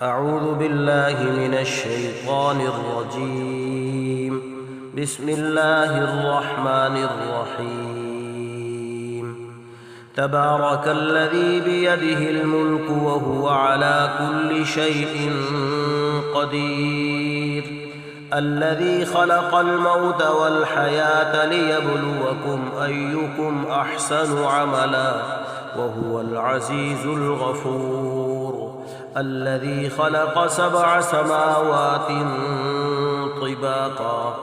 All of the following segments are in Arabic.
أعوذ بالله من الشيطان الرجيم. بسم الله الرحمن الرحيم. تبارك الذي بيده الملك وهو على كل شيء قدير، الذي خلق الموت والحياة ليبلوكم أيكم أحسن عملا وهو العزيز الغفور، الذي خلق 7 سماوات طباقا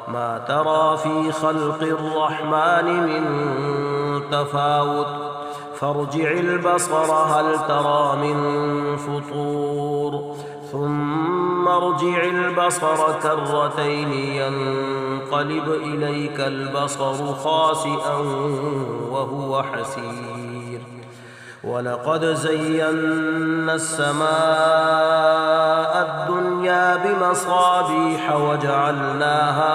ما ترى في خلق الرحمن من تفاوت فارجع البصر هل ترى من فطور ثم ارجع البصر كرتين ينقلب إليك البصر خاسئا وهو حسير. ولقد زينا السماء الدنيا بمصابيح وجعلناها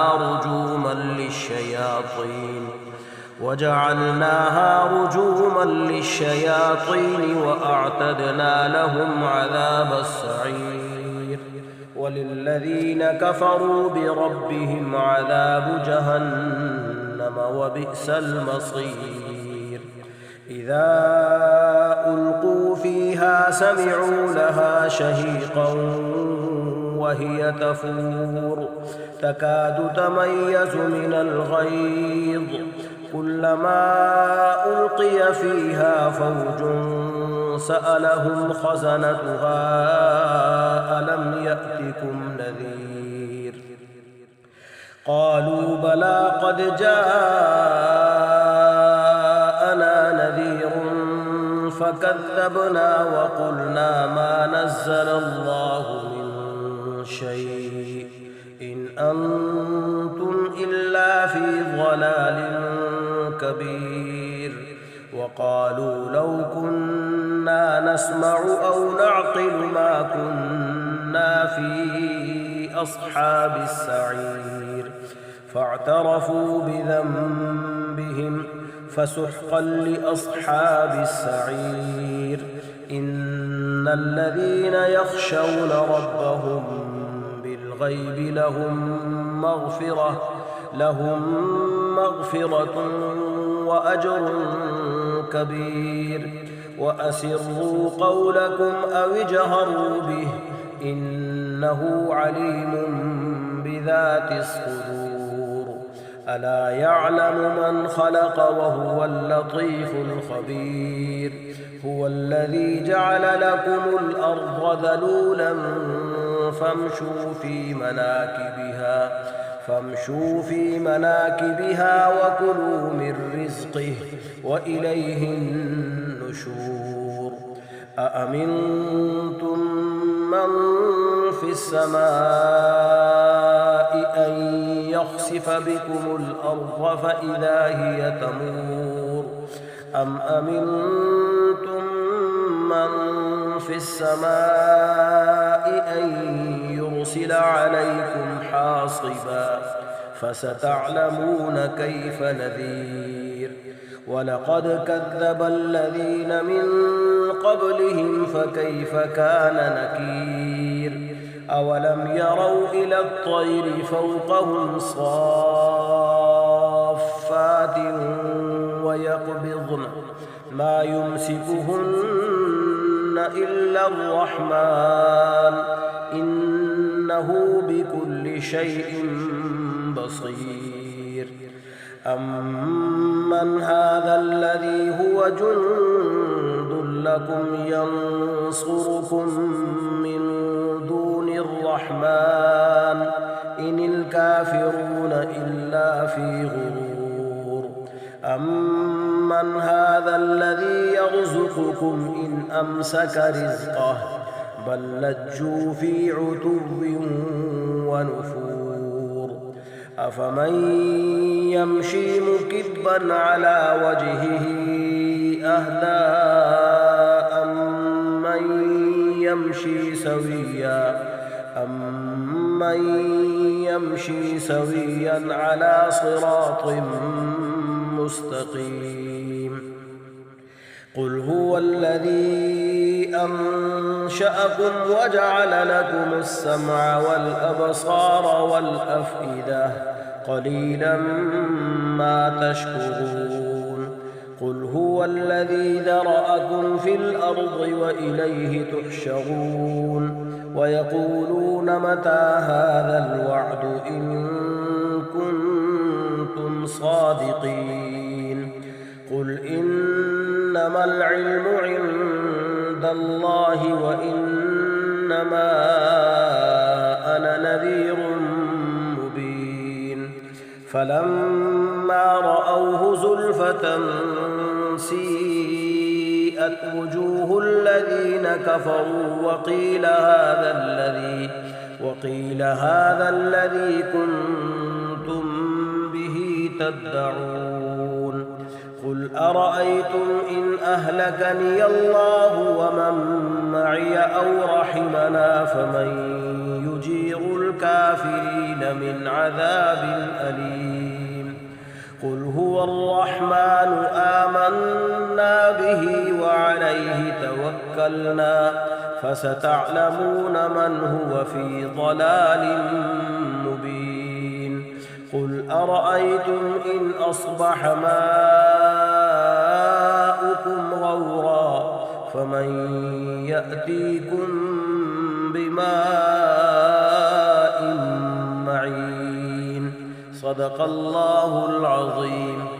رجوما للشياطين وأعتدنا لهم عذاب السعير. وللذين كفروا بربهم عذاب جهنم وبئس المصير. إذا ألقوا فيها سمعوا لها شهيقا وهي تفور تكاد تميز من الغيظ، كلما ألقي فيها فوج سألهم خزنتها ألم يأتكم نذير؟ قالوا بلى قد جاءنا نذير فكذبنا وقلنا ما نزل الله من شيء إن أنتم إلا في ضلال كبير. وقالوا لو كنا نسمع أو نعقل ما كنا في أصحاب السعير. فاعترفوا بذنبهم فسحقا لأصحاب السعير. إن الذين يخشون ربهم بالغيب لهم مغفرة وأجر كبير. وأسروا قولكم أو اجهروا به إنه عليم بذات الصدور. ألا يعلم من خلق وهو اللطيف الخبير. هو الذي جعل لكم الأرض ذلولا فامشوا في مناكبها وكلوا من رزقه وإليه النشور. أأمنتم من في السماء أن يخسف بكم الأرض فإذا هي تمور أم أمنتم من في السماء أن يرسل عليكم حاصبا فستعلمون كيف نذير. ولقد كذب الذين من قبلهم فكيف كان نكير. أولم يروا إلى الطير فوقهم صافات ويقبضن ما يمسكهن إلا الرحمن إنه بكل شيء بصير. أمن هذا الذي هو جند لكم ينصركم من دون الرحمن إن الكافرون إلا في غرور. أمن هذا الذي يرزقكم إن أمسك رزقه بل لجوا في عتو ونفور. أفمن يمشي مكبا على وجهه أهدى أمن يمشي سويا على صراط مستقيم. قل هو الذي أنشأكم وجعل لكم السمع والأبصار والأفئدة قليلا ما تشكرون قل هو الذي ذرأكم في الأرض وإليه تحشرون ويقولون متى هذا الوعد إن كنتم صادقين قل إنما العلم عند الله وإنما أنا نذير مبين فلما رأوه زلفة سيئت وجوه الذين كفروا وقيل هذا الذي كنتم به تدعون قل أرأيتم إن أهلكني الله ومن معي أو رحمنا فمن يجير الكافرين من عذاب أليم قل هو الرحمن آمنا به وعليه توكلنا فستعلمون من هو في ضلال مبين قل أرأيتم إن أصبح ماؤكم غورا فمن يأتيكم بماء معين صدق الله العظيم.